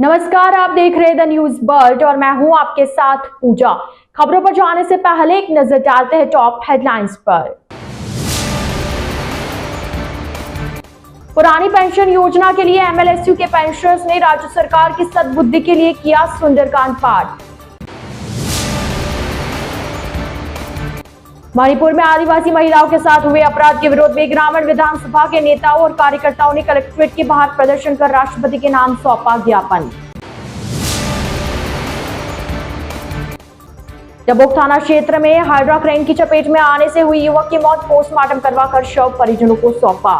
नमस्कार, आप देख रहे हैं द न्यूज बर्ड और मैं हूं आपके साथ पूजा। खबरों पर जाने से पहले एक नजर डालते हैं टॉप हेडलाइंस पर। पुरानी पेंशन योजना के लिए एमएलएसयू के पेंशनर्स ने राज्य सरकार की सद्बुद्धि के लिए किया सुंदरकांड पाठ। मणिपुर में आदिवासी महिलाओं के साथ हुए अपराध के विरोध में ग्रामीण विधानसभा के नेताओं और कार्यकर्ताओं ने कलेक्ट्रेट के बाहर प्रदर्शन कर राष्ट्रपति के नाम सौंपा ज्ञापन। डबोक थाना क्षेत्र में हाइड्रा क्रेन की चपेट में आने से हुई युवक की मौत, पोस्टमार्टम करवाकर शव परिजनों को सौंपा।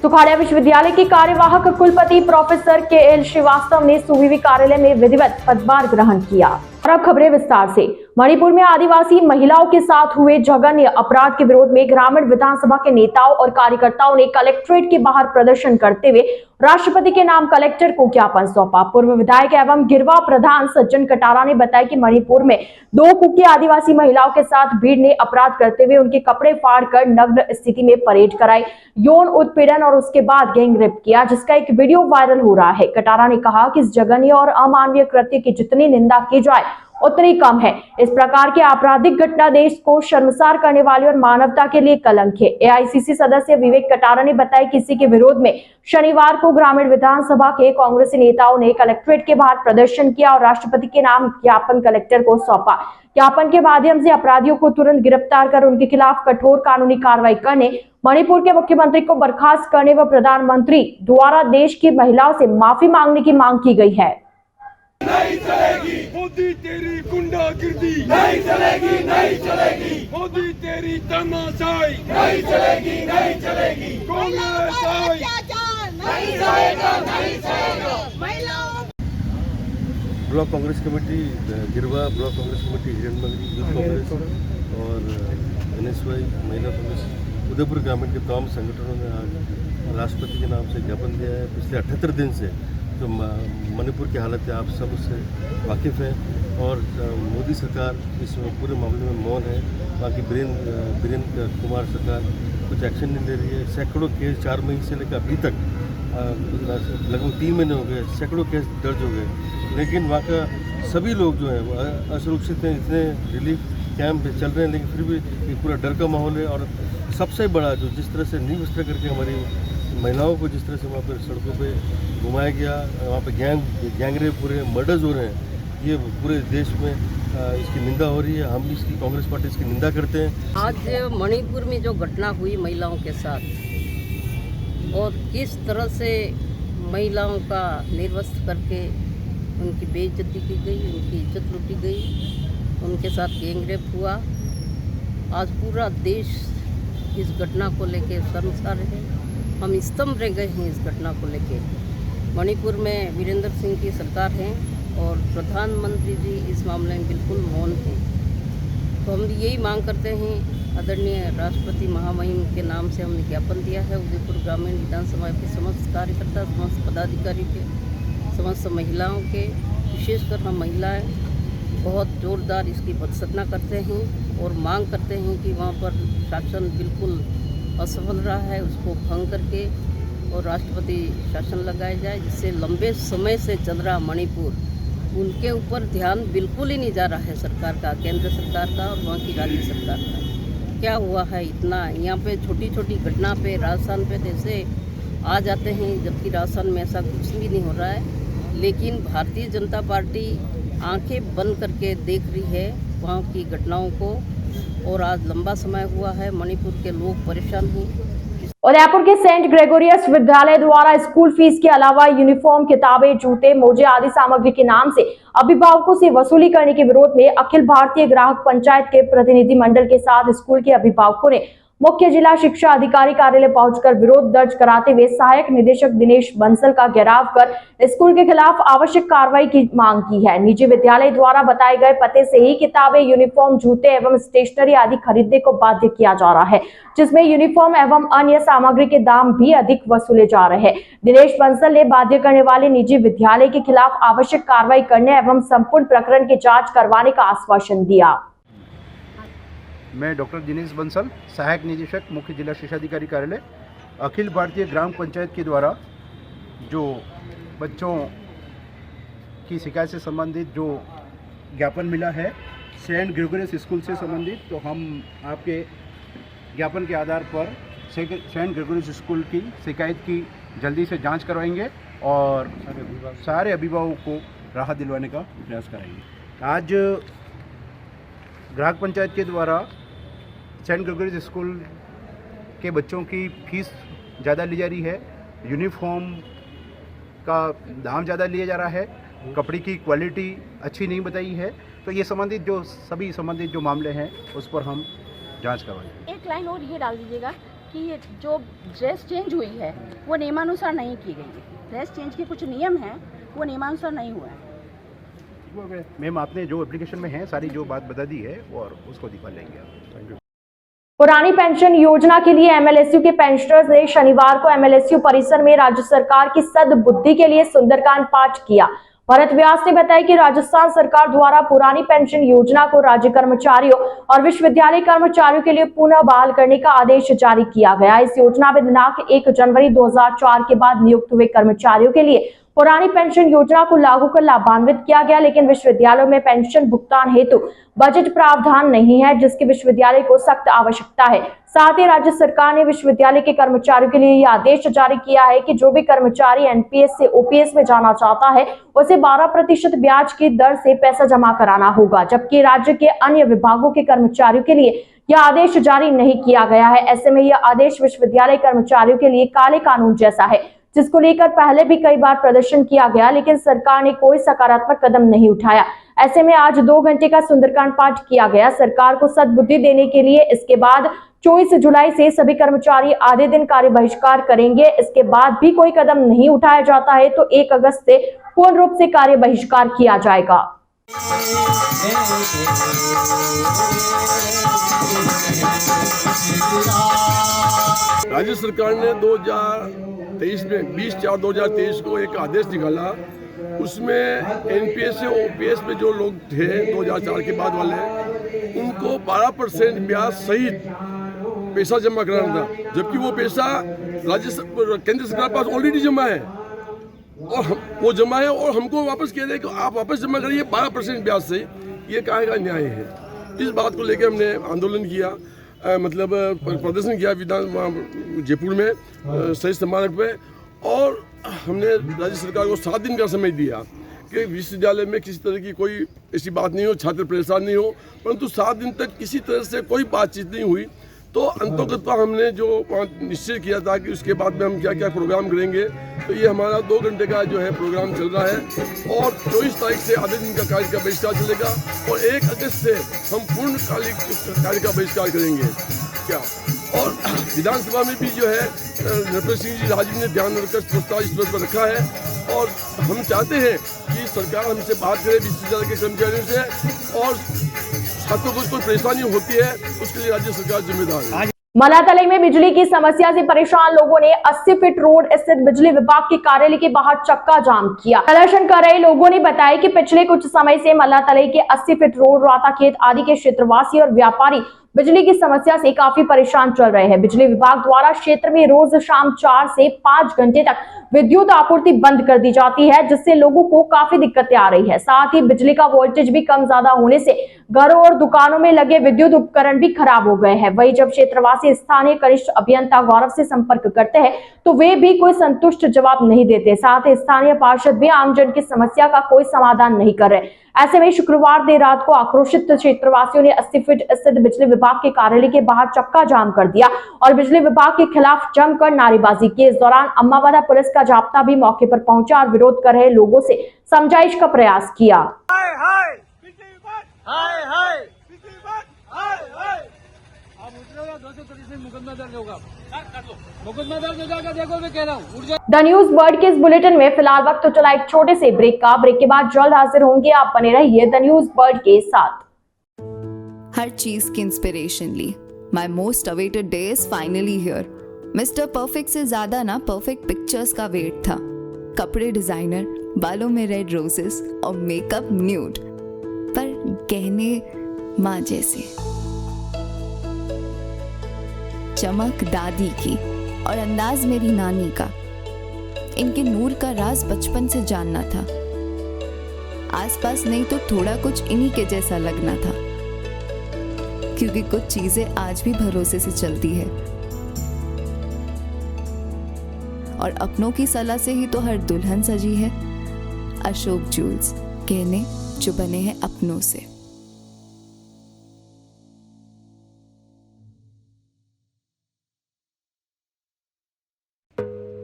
सुखाड़िया विश्वविद्यालय के कार्यवाहक कुलपति प्रोफेसर के.एल. श्रीवास्तव ने सुविवि कार्यालय में विधिवत पदभार ग्रहण किया। और अब खबरें विस्तार से। मणिपुर में आदिवासी महिलाओं के साथ हुए जघन्य अपराध के विरोध में ग्रामीण विधानसभा के नेताओं और कार्यकर्ताओं ने कलेक्ट्रेट के बाहर प्रदर्शन करते हुए राष्ट्रपति के नाम कलेक्टर को ज्ञापन सौंपा। पूर्व विधायक एवं गिरवा प्रधान सज्जन कटारा ने बताया कि मणिपुर में 2 कुकी आदिवासी महिलाओं के साथ भीड़ ने अपराध करते हुए उनके कपड़े फाड़कर नग्न स्थिति में परेड कराई, यौन उत्पीड़न और उसके बाद गैंगरेप किया, जिसका एक वीडियो वायरल हो रहा है। कटारा ने कहा कि इस जघन्य और अमानवीय कृत्य की जितनी निंदा की जाए उतनी कम है। इस प्रकार की आपराधिक घटना देश को शर्मसार करने वाली और मानवता के लिए कलंक है। एआईसीसी सदस्य विवेक कटारा ने बताया कि इसी के विरोध में शनिवार को ग्रामीण विधानसभा के कांग्रेसी नेताओं ने कलेक्ट्रेट के बाहर प्रदर्शन किया और राष्ट्रपति के नाम ज्ञापन कलेक्टर को सौंपा। ज्ञापन के माध्यम से अपराधियों को तुरंत गिरफ्तार कर उनके खिलाफ कठोर कानूनी कार्रवाई करने, मणिपुर के मुख्यमंत्री को बर्खास्त करने व प्रधानमंत्री द्वारा देश की महिलाओं से माफी मांगने की मांग की गई है। नहीं चलेगी मोदी तेरी गुंडागिर्दी, नहीं चलेगी, नहीं चलेगी मोदी तेरी तानाशाही, नहीं चलेगी, नहीं चलेगी कांग्रेस आई, नहीं चलेगा, नहीं चलेगा महिलाओं। Block Congress committee Girwa, block Congress committee Hiranmangli, youth Congress और एनएसवाई महिला कांग्रेस उदयपुर ग्रामीण के तमाम संगठनों ने आज राष्ट्रपति के नाम से ज्ञापन दिया है। पिछले 78 दिन से जो मणिपुर की हालत है, आप सब उससे वाकिफ़ हैं और मोदी सरकार इस पूरे मामले में मौन है। बाकी बीरेंद्र कुमार सरकार कुछ एक्शन नहीं ले रही है। सैकड़ों केस 4 मई से लेकर अभी तक लगभग 3 महीने हो गए, सैकड़ों केस दर्ज हो गए, लेकिन वहाँ का सभी लोग जो हैं वो असुरक्षित हैं। इतने रिलीफ कैंप चल रहे हैं, लेकिन फिर भी एक पूरा डर का माहौल है। और सबसे बड़ा जो जिस तरह से नींव स्तर करके हमारी महिलाओं को जिस तरह से वहाँ पर सड़कों पे घुमाया गया, वहाँ पे गैंगरेप पूरे मर्डर्स हो रहे हैं, ये पूरे देश में इसकी निंदा हो रही है। हम भी इसकी कांग्रेस पार्टी इसकी निंदा करते हैं। आज मणिपुर में जो घटना हुई महिलाओं के साथ और किस तरह से महिलाओं का निर्वस्त्र करके उनकी बेइज्जती की गई, उनकी इज्जत लूटी गई, उनके साथ गैंगरेप हुआ, आज पूरा देश इस घटना को लेकर शर्मसार है। हम स्तंभ रह गए हैं इस घटना को लेके। मणिपुर में वीरेंद्र सिंह की सरकार है और प्रधानमंत्री जी इस मामले में बिल्कुल मौन हैं। तो हम यही मांग करते हैं, आदरणीय राष्ट्रपति महामहिम के नाम से हमने ज्ञापन दिया है उदयपुर ग्रामीण विधानसभा के समस्त कार्यकर्ता, समस्त पदाधिकारी के, समस्त महिलाओं के, विशेषकर हम महिलाएँ बहुत जोरदार इसकी भत्सना करते हैं और मांग करते हैं कि वहाँ पर शासन बिल्कुल असफल रहा है, उसको भंग करके और राष्ट्रपति शासन लगाया जाए, जिससे लंबे समय से चल रहा मणिपुर, उनके ऊपर ध्यान बिल्कुल ही नहीं जा रहा है सरकार का, केंद्र सरकार का और वहाँ की राज्य सरकार का। क्या हुआ है इतना, यहाँ पे छोटी छोटी घटना पे राजस्थान पे जैसे आ जाते हैं, जबकि राजस्थान में ऐसा कुछ भी नहीं हो रहा है। लेकिन भारतीय जनता पार्टी आंखें बंद करके देख रही है वहाँ की घटनाओं को और आज लंबा समय हुआ है, मणिपुर के लोग परेशान हैं। उदयपुर के सेंट ग्रेगोरियस विद्यालय द्वारा स्कूल फीस के अलावा यूनिफॉर्म, किताबें, जूते, मोजे आदि सामग्री के नाम से अभिभावकों से वसूली करने के विरोध में अखिल भारतीय ग्राहक पंचायत के प्रतिनिधि मंडल के साथ स्कूल के अभिभावकों ने मुख्य जिला शिक्षा अधिकारी कार्यालय पहुंचकर विरोध दर्ज कराते हुए सहायक निदेशक दिनेश बंसल का घेराव कर स्कूल के खिलाफ आवश्यक कार्रवाई की मांग की है। निजी विद्यालय द्वारा बताए गए पते से ही किताबें, यूनिफॉर्म, जूते एवं स्टेशनरी आदि खरीदने को बाध्य किया जा रहा है, जिसमें यूनिफॉर्म एवं अन्य सामग्री के दाम भी अधिक वसूले जा रहे हैं। दिनेश बंसल ने बाध्य करने वाले निजी विद्यालय के खिलाफ आवश्यक कार्रवाई करने एवं संपूर्ण प्रकरण की जाँच करवाने का आश्वासन दिया। मैं डॉक्टर दिनेश बंसल, सहायक निदेशक मुख्य जिला शिक्षा अधिकारी कार्यालय अखिल भारतीय ग्राम पंचायत के द्वारा जो बच्चों की शिकायत से संबंधित जो ज्ञापन मिला है सेंट ग्रेगोरियस स्कूल से संबंधित, तो हम आपके ज्ञापन के आधार पर सेंट ग्रेगोरियस स्कूल की शिकायत की जल्दी से जांच करवाएंगे और सारे अभिभावकों को राहत दिलवाने का प्रयास करेंगे। आज ग्राम पंचायत के द्वारा सेंट ग्रेगोरियस स्कूल के बच्चों की फीस ज़्यादा ली जा रही है, यूनिफॉर्म का दाम ज़्यादा लिया जा रहा है, कपड़े की क्वालिटी अच्छी नहीं बताई है, तो ये संबंधित जो सभी संबंधित जो मामले हैं उस पर हम जांच करवाएंगे। एक लाइन और ये डाल दीजिएगा कि जो ड्रेस चेंज हुई है वो नियमानुसार नहीं की गई है। ड्रेस चेंज के कुछ नियम हैं वो नियमानुसार नहीं हुआ है। मैम आपने जो एप्लीकेशन में है सारी जो बात बता दी है और उसको दिखा लेंगे आप। Thank you. पुरानी पेंशन योजना के लिए एमएलएसयू के पेंशनर्स ने शनिवार को एमएलएसयू परिसर में राज्य सरकार की सद्बुद्धि के लिए सुंदरकांड पाठ किया। भरत व्यास ने बताया कि राजस्थान सरकार द्वारा पुरानी पेंशन योजना को राज्य कर्मचारियों और विश्वविद्यालय कर्मचारियों के लिए पुनः बहाल करने का आदेश जारी किया गया। इस योजना में दिनांक 1 जनवरी 2004 के बाद नियुक्त हुए कर्मचारियों के लिए पुरानी पेंशन योजना को लागू कर लाभान्वित किया गया, लेकिन विश्वविद्यालयों में पेंशन भुगतान हेतु बजट प्रावधान नहीं है, जिसकी विश्वविद्यालय को सख्त आवश्यकता है। साथ ही राज्य सरकार ने विश्वविद्यालय के कर्मचारियों के लिए यह आदेश जारी किया है कि जो भी कर्मचारी एनपीएस से ओपीएस में जाना चाहता है उसे 12% ब्याज की दर से पैसा जमा कराना होगा, जबकि राज्य के अन्य विभागों के कर्मचारियों के लिए यह आदेश जारी नहीं किया गया है। ऐसे में यह आदेश विश्वविद्यालय कर्मचारियों के लिए काले कानून जैसा है, जिसको लेकर पहले भी कई बार प्रदर्शन किया गया, लेकिन सरकार ने कोई सकारात्मक कदम नहीं उठाया। ऐसे में आज 2 घंटे का सुंदरकांड पाठ किया गया सरकार को सद्बुद्धि देने के लिए। इसके बाद 24 जुलाई से सभी कर्मचारी आधे दिन कार्य बहिष्कार करेंगे। इसके बाद भी कोई कदम नहीं उठाया जाता है तो 1 अगस्त से पूर्ण रूप से कार्य बहिष्कार किया जाएगा। राज्य सरकार ने 2023 में 20/4/2023 को एक आदेश निकाला। उसमें एनपीएस से ओपीएस में जो लोग थे 2004 के बाद वाले, उनको 12% ब्याज सहित पैसा जमा कराना था, जबकि वो पैसा केंद्र सरकार के पास ऑलरेडी जमा है और वो जमा है और हमको वापस कह रहे हैं कि आप वापस जमा करिए 12% ब्याज से। ये काहे का न्याय है? इस बात को लेकर हमने आंदोलन किया, मतलब प्रदर्शन किया विधान जयपुर में शहीद स्मारक पे, और हमने राज्य सरकार को 7 दिन का समय दिया कि विश्वविद्यालय में किसी तरह की कोई ऐसी बात नहीं हो, छात्र परेशान नहीं हो, परंतु 7 दिन तक किसी तरह से कोई बातचीत नहीं हुई। तो अंततः हमने जो निश्चय किया था कि उसके बाद में हम क्या क्या प्रोग्राम करेंगे, तो ये हमारा 2 घंटे का जो है प्रोग्राम चल रहा है और 24 तारीख से आधे दिन का कार्य का बहिष्कार चलेगा और 1 अगस्त से हम पूर्णकालिक कार्य का बहिष्कार करेंगे। क्या और विधानसभा में भी जो है नरपत सिंह जी राजीव ने ध्यान रखकर प्रस्ताव इस पर रखा है और हम चाहते हैं कि सरकार हमसे बात करे विश्वविद्यालय के कर्मचारियों से, और छात्रों को कोई परेशानी होती है उसके लिए राज्य सरकार जिम्मेदार है। मलातलाई में बिजली की समस्या से परेशान लोगों ने 80 फीट रोड स्थित बिजली विभाग के कार्यालय के बाहर चक्का जाम किया। प्रदर्शन कर रहे लोगों ने बताया कि पिछले कुछ समय से मलातलाई के 80 फीट रोड, राताखेत आदि के क्षेत्रवासी और व्यापारी बिजली की समस्या से काफी परेशान चल रहे हैं। बिजली विभाग द्वारा क्षेत्र में रोज शाम 4 से 5 घंटे तक विद्युत आपूर्ति बंद कर दी जाती है, जिससे लोगों को काफी दिक्कतें आ रही है। साथ ही बिजली का वोल्टेज भी कम ज्यादा होने से घरों और दुकानों में लगे विद्युत उपकरण भी खराब हो गए हैं। वही जब क्षेत्रवासी स्थानीय कनिष्ठ अभियंता गौरव से संपर्क करते हैं तो वे भी कोई संतुष्ट जवाब नहीं देते। साथ ही स्थानीय पार्षद भी आमजन की समस्या का कोई समाधान नहीं कर रहे। ऐसे में शुक्रवार देर रात को आक्रोशित क्षेत्रवासियों ने 80 फीट स्थित बिजली विभाग के कार्यालय के बाहर चक्का जाम कर दिया और बिजली विभाग के खिलाफ जमकर नारेबाजी की। इस दौरान अम्बावाड़ा पुलिस का जाब्ता भी मौके पर पहुंचा और विरोध कर रहे लोगों से समझाइश का प्रयास किया। हाय हाय बिजली विभाग, हाय हाय बिजली विभाग, हाय हाय। आप उतरेगा 230 में मुकदमा दर्ज होगा, मुकदमा दर्ज हो जाएगा। देखो मैं कह रहा हूँ। द न्यूज वर्ल्ड के इस बुलेटिन में फिलहाल वक्त तो चला एक छोटे से ब्रेक का। ब्रेक के बाद जल्द हाजिर होंगे, आप बने रहिए द न्यूज वर्ल्ड के साथ। हर चीज की इंस्पिरेशन ली। My most awaited day is finally here. Mister perfect से ज्यादा ना परफेक्ट पिक्चर्स का वेट था। कपड़े डिजाइनर, बालों में रेड रोजेस और मेकअप न्यूड, पर गहने माँ जैसे। चमक दादी की, और अंदाज मेरी नानी का। इनके नूर का राज बचपन से जानना था। आसपास नहीं तो थोड़ा कुछ इन्हीं के जैसा लगना था, क्योंकि कुछ चीजें आज भी भरोसे से चलती है और अपनों की सलाह से ही तो हर दुल्हन सजी है। अशोक जूल्स, गहने जो बने हैं अपनों से।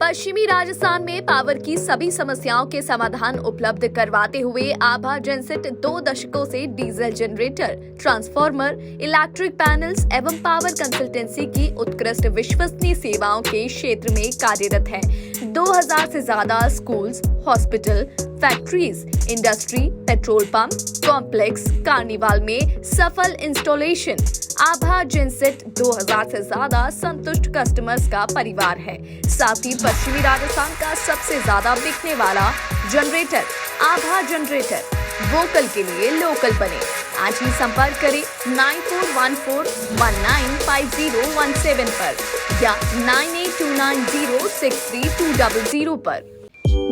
पश्चिमी राजस्थान में पावर की सभी समस्याओं के समाधान उपलब्ध करवाते हुए आभा जेनसेट 2 दशकों से diesel generator, transformer, electric panels एवं पावर कंसल्टेंसी की उत्कृष्ट विश्वसनीय सेवाओं के क्षेत्र में कार्यरत है। 2000 से ज्यादा schools, hospital, factories, industry, petrol pump, complex, carnival में सफल इंस्टॉलेशन। आभा जेनसेट 2000 से ज्यादा संतुष्ट कस्टमर्स का परिवार है। साथ ही पश्चिमी राजस्थान का सबसे ज्यादा बिकने वाला जनरेटर आभा जनरेटर। वोकल के लिए लोकल बने। आज ही संपर्क करें 9414195017 पर या 9829063200 पर।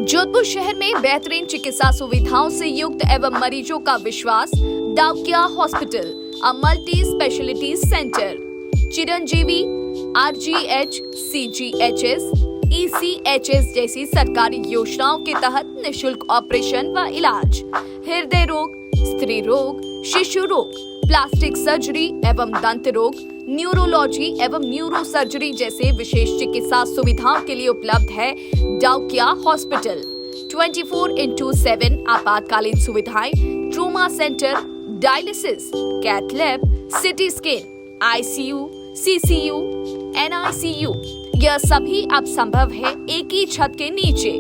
जोधपुर शहर में बेहतरीन चिकित्सा सुविधाओं से युक्त एवं मरीजों का विश्वास Daukiya hospital, a multi speciality centre. Chiranjeevi, RGH, CGHS, ECHS जैसी सरकारी योजनाओं के तहत निशुल्क ऑपरेशन व इलाज, हृदय रोग, स्त्री रोग, शिशु रोग, प्लास्टिक सर्जरी एवं दंत रोग, न्यूरोलॉजी एवं न्यूरो सर्जरी जैसे विशेष चिकित्सा सुविधाओं के लिए उपलब्ध है डाउकिया हॉस्पिटल। 24/7 आपातकालीन सुविधाएं, trauma centre, dialysis, cath lab, CT scan, ICU, CCU, NICU, यह सभी अब संभव है एक ही छत के नीचे।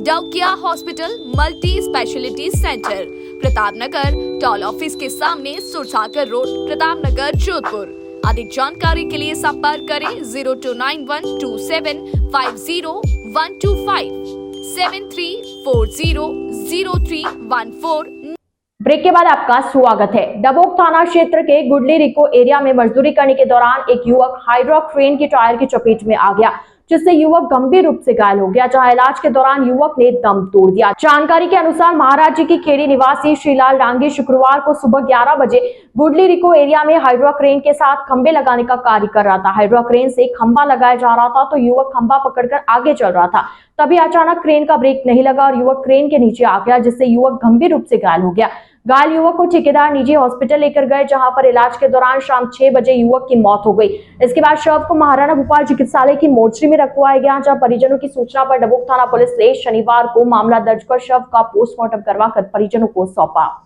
Daukiya hospital multi speciality centre, Pratapnagar toll office के सामने, सुरसागर रोड, प्रतापनगर, जोधपुर। अधिक जानकारी के लिए संपर्क करें 02912750 73400314। ब्रेक के बाद आपका स्वागत है। डबोक थाना क्षेत्र के गुडली रिको एरिया में मजदूरी करने के दौरान एक युवक हाइड्रोक्रेन की टायर की चपेट में आ गया, जिससे युवक गंभीर रूप से घायल हो गया, जहां इलाज के दौरान युवक ने दम तोड़ दिया। जानकारी के अनुसार महाराज जी की खेड़ी निवासी श्रीलाल डांगी शुक्रवार को सुबह 11 बजे गुडली रिको एरिया में हाइड्रोक्रेन के साथ खंबे लगाने का कार्य कर रहा था। हाइड्रोक्रेन से खंबा लगाया जा रहा था तो युवक खंबा पकड़कर आगे चल रहा था। तभी अचानक क्रेन का ब्रेक नहीं लगा और युवक क्रेन के नीचे आ गया, जिससे युवक गंभीर रूप से घायल हो गया। घायल युवक को ठेकेदार निजी हॉस्पिटल लेकर गए, जहां पर इलाज के दौरान शाम 6 बजे युवक की मौत हो गई। इसके बाद शव को महाराणा भोपाल चिकित्सालय की मोर्चरी में रखवाया गया, जहां परिजनों की सूचना पर डबोक थाना पुलिस ने शनिवार को मामला दर्ज कर शव का पोस्टमार्टम करवाकर परिजनों को सौंपा।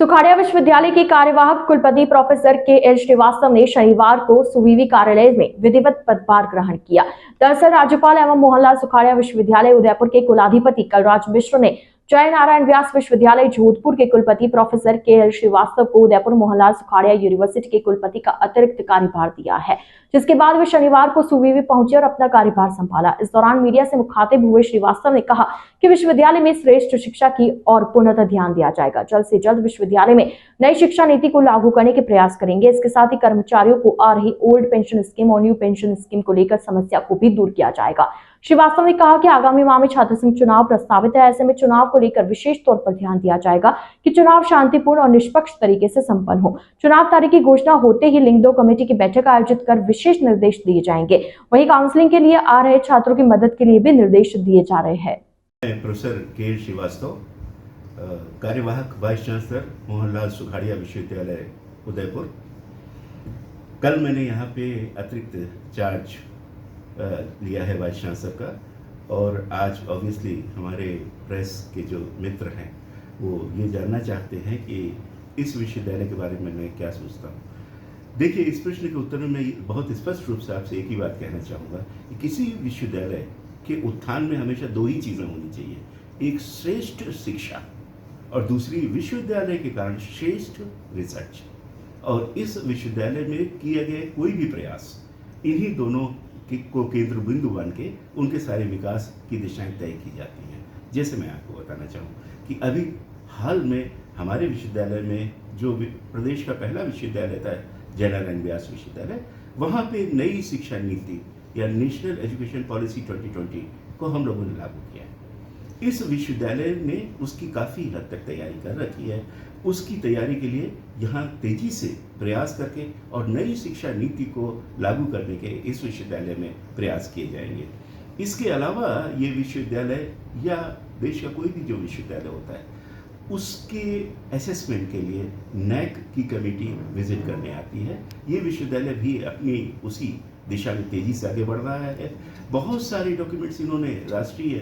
सुखाड़िया विश्वविद्यालय के कार्यवाहक कुलपति प्रोफेसर KL श्रीवास्तव ने शनिवार को सुवीवी कार्यालय में विधिवत पदभार ग्रहण किया। दरअसल राज्यपाल एवं मोहनलाल सुखाड़िया विश्वविद्यालय उदयपुर के कुलाधिपति कलराज मिश्र ने जय नारायण व्यास विश्वविद्यालय जोधपुर के कुलपति प्रोफेसर KL श्रीवास्तव को उदयपुर मोहनलाल सुखाड़िया यूनिवर्सिटी के कुलपति का अतिरिक्त कार्यभार दिया है, जिसके बाद वे शनिवार को सुवीवी पहुंचे और अपना कार्यभार संभाला। इस दौरान मीडिया से मुखातिब हुए श्रीवास्तव ने कहा कि विश्वविद्यालय में श्रेष्ठ शिक्षा की और पूर्णतः ध्यान दिया जाएगा। जल्द से जल्द विश्वविद्यालय में नई शिक्षा नीति को लागू करने के प्रयास करेंगे। इसके साथ ही कर्मचारियों को आ रही ओल्ड पेंशन स्कीम और न्यू पेंशन स्कीम को लेकर समस्या को भी दूर किया जाएगा। श्रीवास्तव ने कहा कि आगामी माह में छात्र संघ चुनाव प्रस्तावित है। ऐसे में चुनाव को लेकर विशेष तौर पर ध्यान दिया जाएगा कि चुनाव शांतिपूर्ण और निष्पक्ष तरीके से संपन्न हो। चुनाव तारीख की घोषणा होते ही लिंग 2 कमेटी की बैठक आयोजित कर विशेष निर्देश दिए जाएंगे। वहीं काउंसलिंग के लिए आ रहे छात्रों की मदद के लिए भी निर्देश दिए जा रहे हैं। प्रोफेसर KL श्रीवास्तव, कार्यवाहक वाइस चांसलर मोहनलाल सुखाड़िया विश्वविद्यालय उदयपुर। कल मैंने यहाँ पे अतिरिक्त चार्ज लिया है वाइस चांसलर का, और आज ऑब्वियसली हमारे प्रेस के जो मित्र हैं वो ये जानना चाहते हैं कि इस विश्वविद्यालय के बारे में मैं क्या सोचता हूँ। देखिए, इस प्रश्न के उत्तर में मैं बहुत स्पष्ट रूप से आपसे एक ही बात कहना चाहूँगा कि किसी विश्वविद्यालय के उत्थान में हमेशा 2 ही चीज़ें होनी चाहिए, एक श्रेष्ठ शिक्षा और दूसरी विश्वविद्यालय के कारण श्रेष्ठ रिसर्च। और इस विश्वविद्यालय में किए गए कोई भी प्रयास इन्हीं दोनों को केंद्र बिंदु बन के उनके सारे विकास की दिशाएं तय की जाती हैं। जैसे मैं आपको बताना चाहूँ कि अभी हाल में हमारे विश्वविद्यालय में जो प्रदेश का पहला विश्वविद्यालय था जय नारायण व्यास विश्वविद्यालय, वहाँ पे नई शिक्षा नीति या नेशनल एजुकेशन पॉलिसी 2020 को हम लोगों ने लागू किया है। इस विश्वविद्यालय ने उसकी काफ़ी हद तक तैयारी कर रखी है। उसकी तैयारी के लिए यहाँ तेजी से प्रयास करके और नई शिक्षा नीति को लागू करने के इस विश्वविद्यालय में प्रयास किए जाएंगे। इसके अलावा ये विश्वविद्यालय या देश का कोई भी जो विश्वविद्यालय होता है उसके असेसमेंट के लिए नैक की कमेटी विजिट करने आती है। ये विश्वविद्यालय भी अपनी उसी दिशा में तेजी से आगे बढ़ रहा है। बहुत सारे डॉक्यूमेंट्स इन्होंने राष्ट्रीय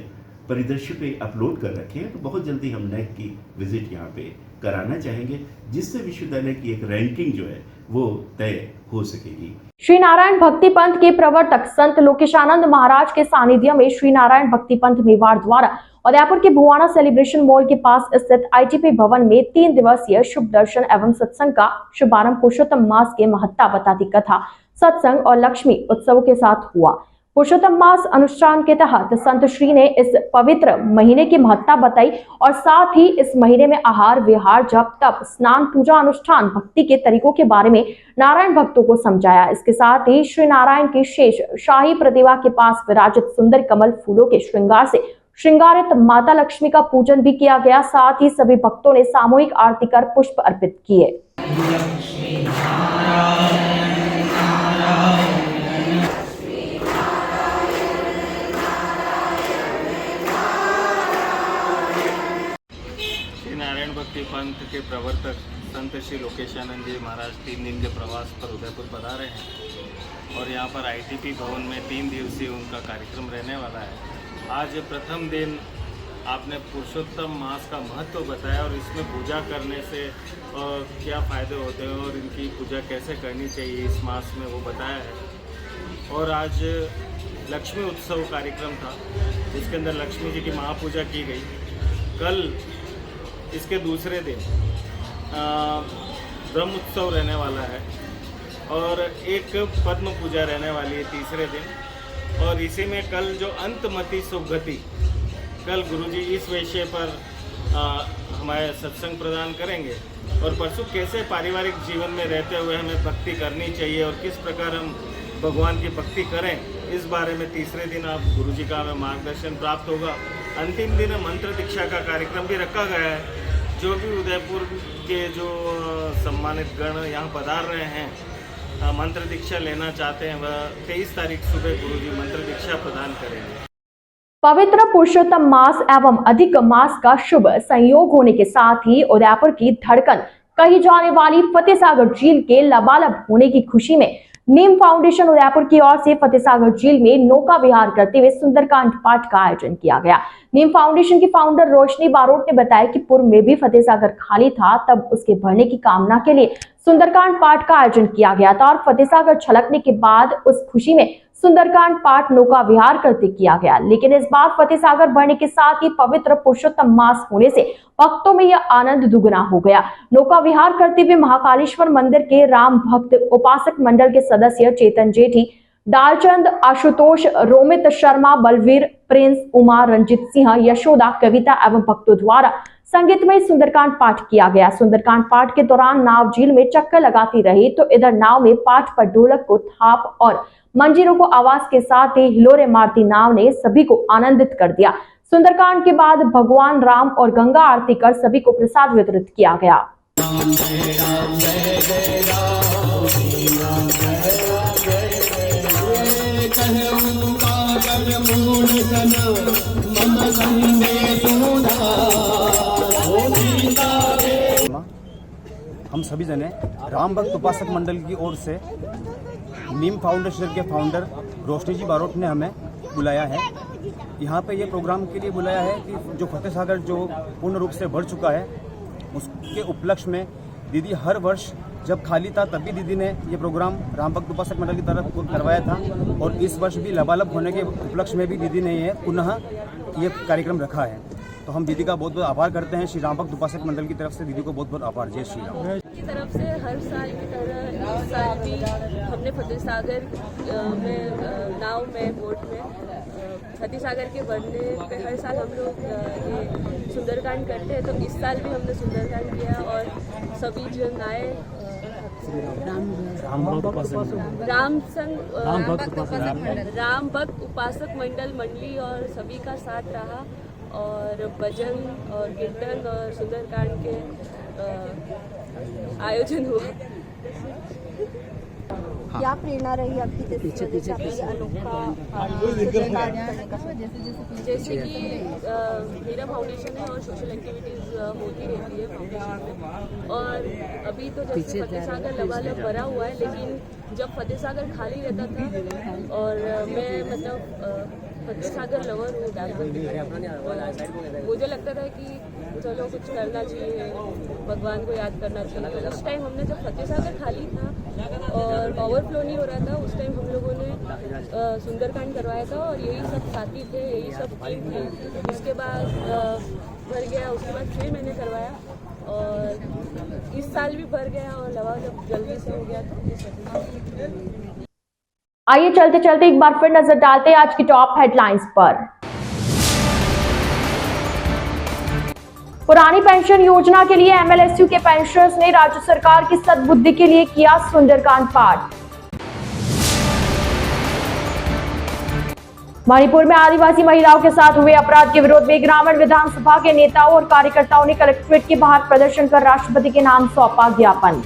परिदृश्य पे अपलोड कर रखे हैं, तो बहुत जल्दी हम नैक की विजिट यहाँ पे कराना चाहेंगे, जिससे विश्वविद्यालय की एक रैंकिंग जो है वो तय हो सकेगी। श्री नारायण भक्ति पंथ के प्रवर्तक संत लोकेशानंद महाराज के सानिध्य में श्री नारायण भक्ति पंथ मेवाड़ द्वारा उदयपुर के भुवाना सेलिब्रेशन मॉल के पास स्थित आईटीपी भवन में 3 दिवसीय शुभ दर्शन एवं सत्संग का शुभारंभ पुरुषोत्तम मास के महत्ता बताती कथा, सत्संग और लक्ष्मी उत्सव के साथ हुआ। पुरुषोत्तम मास अनुष्ठान के तहत संत श्री ने इस पवित्र महीने की महत्ता बताई और साथ ही इस महीने में आहार विहार, जप तप, स्नान, पूजा अनुष्ठान, भक्ति के तरीकों के बारे में नारायण भक्तों को समझाया। इसके साथ ही श्री नारायण की शेष शाही प्रतिभा के पास विराजित सुंदर कमल फूलों के श्रृंगार से श्रृंगारित माता लक्ष्मी का पूजन भी किया गया। साथ ही सभी भक्तों ने सामूहिक आरती कर पुष्प अर्पित किए। नारायण भक्ति पंथ के प्रवर्तक संत श्री लोकेशानंद जी महाराज 3 दिन के प्रवास पर उदयपुर पधारे हैं और यहाँ पर आईटीपी भवन में 3 दिवसीय उनका कार्यक्रम रहने वाला है। आज प्रथम दिन आपने पुरुषोत्तम मास का महत्व बताया और इसमें पूजा करने से क्या फ़ायदे होते हैं और इनकी पूजा कैसे करनी चाहिए इस मास में, वो बताया है। और आज लक्ष्मी उत्सव कार्यक्रम था जिसके अंदर लक्ष्मी जी की महापूजा की गई। कल इसके दूसरे दिन ब्रह्म उत्सव रहने वाला है और एक पद्म पूजा रहने वाली है तीसरे दिन। और इसी में कल जो अंतमति सुगति, कल गुरुजी इस विषय पर हमारे सत्संग प्रदान करेंगे और परसों कैसे पारिवारिक जीवन में रहते हुए हमें भक्ति करनी चाहिए और किस प्रकार हम भगवान की भक्ति करें, इस बारे में तीसरे दिन आप गुरुजी का हमें मार्गदर्शन प्राप्त होगा। अंतिम दिन मंत्र दीक्षा का कार्यक्रम भी रखा गया है। जो भी उदयपुर के जो सम्मानित गण यहाँ पधार रहे हैं, मंत्र दीक्षा लेना चाहते हैं, वह 23 तारीख सुबह गुरुजी मंत्र दीक्षा प्रदान करेंगे। पवित्र पुरुषोत्तम मास एवं अधिक मास का शुभ संयोग होने के साथ ही उदयपुर की धड़कन कही जाने वाली फतेहसागर झील के लबालब होने की खुशी में नीम फाउंडेशन उदयपुर की ओर से फतेहसागर झील में नौका विहार करते हुए सुंदरकांड पाठ का आयोजन किया गया। नीम फाउंडेशन की फाउंडर रोशनी बारोट ने बताया कि पूर्व में भी फतेहसागर खाली था, तब उसके भरने की कामना के लिए सुंदरकांड पाठ का आयोजन किया गया था और फतेहसागर छलकने के बाद उस खुशी में सुंदरकांड पाठ नौका विहार करते किया गया। लेकिन इस बार फतेहसागर भरने के साथ ही पवित्र पुरुषोत्तम मास होने से भक्तों में यह आनंद दुगना हो गया। नौका विहार करते हुए महाकालेश्वर मंदिर के राम भक्त उपासक मंडल के सदस्य चेतन जेठी, डालचंद, आशुतोष, रोमित शर्मा, बलवीर, प्रिंस, उमा, रंजित सिंह, यशोदा, कविता एवं भक्तों द्वारा संगीतमय सुंदरकांड पाठ किया गया। सुंदरकांड पाठ के दौरान नाव झील में चक्कर लगाती रही तो इधर नाव में पाठ पर ढोलक को थाप और मंजीरों को आवाज के साथ ही हिलोरे मारती नाव ने सभी को आनंदित कर दिया। सुंदरकांड के बाद भगवान राम और गंगा आरती कर सभी को प्रसाद वितरित किया गया। हम सभी जने राम भक्त उपासक मंडल की ओर से नीम फाउंडेशन के फाउंडर रोशनी जी बारोट ने हमें बुलाया है। यहाँ पे ये प्रोग्राम के लिए बुलाया है कि जो फतेहसागर जो पूर्ण रूप से भर चुका है उसके उपलक्ष्य में दीदी हर वर्ष जब खाली था तभी दीदी ने ये प्रोग्राम राम भक्त उपासक मंडल की तरफ करवाया था और इस वर्ष भी लबालब होने के उपलक्ष्य में भी दीदी ने ये पुनः ये कार्यक्रम रखा है। तो हम दीदी का बहुत बहुत आभार करते हैं। श्री राम भक्त उपासक मंडल की तरफ से दीदी को बहुत बहुत आभार। जय श्री राम। की तरफ से हर साल की तरह इस साल भी हमने फतेहसागर में नाव में बोट में फतेहसागर के बनने पे हर साल हम लोग ये सुंदरकांड करते हैं। तो इस साल भी हमने सुंदरकांड किया और सभी जन आए राम भक्त उपासक मंडली और सभी का साथ रहा और भजन और कीर्तन और सुंदरकांड के आयोजन हुआ। क्या प्रेरणा रही आपकी जैसे अनोखा सुंदरकांड करने का? जैसे कि मेरा फाउंडेशन है और सोशल एक्टिविटीज़ होती रहती है फाउंडेशन में। और अभी तो जैसे फतेह सागर लबालब भरा हुआ है, लेकिन जब फतेह सागर खाली रहता था और मैं मतलब फतेह सागर लवर हूँ डालकर, मुझे लगता था कि चलो कुछ करना चाहिए, भगवान को याद करना चाहिए। उस टाइम हमने जब फतेह सागर खाली था और ओवरफ्लो नहीं हो रहा था, उस टाइम हम लोगों ने सुंदरकांड करवाया था और यही सब साथी थे, यही सब टीम थी। उसके बाद भर गया, उसके बाद फिर मैंने करवाया और इस साल भी भर गया और लबालब जल्दी से हो गया था। आइए चलते चलते एक बार फिर नजर डालते हैं आज की टॉप हेडलाइंस पर। पुरानी पेंशन योजना के लिए एमएलएसयू के पेंशनर्स ने राज्य सरकार की सद्बुद्धि के लिए किया सुंदरकांड पाठ। मणिपुर में आदिवासी महिलाओं के साथ हुए अपराध के विरोध में ग्रामीण विधानसभा के नेताओं और कार्यकर्ताओं ने कलेक्ट्रेट के बाहर प्रदर्शन कर राष्ट्रपति के नाम सौंपा ज्ञापन।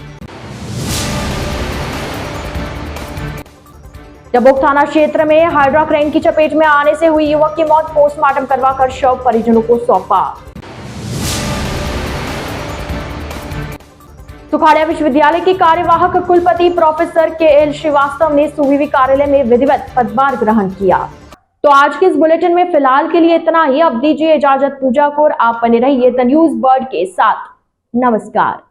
डबोक थाना क्षेत्र में हाइड्रा क्रेन की चपेट में आने से हुई युवक की मौत, पोस्टमार्टम करवाकर शव परिजनों को सौंपा। सुखाड़िया विश्वविद्यालय के कार्यवाहक कुलपति प्रोफेसर के.एल. श्रीवास्तव ने सुविवि कार्यालय में विधिवत पदभार ग्रहण किया। तो आज के इस बुलेटिन में फिलहाल के लिए इतना ही। अब दीजिए इजाजत पूजा को और आप बने रहिए द न्यूज वर्ल्ड के साथ। नमस्कार।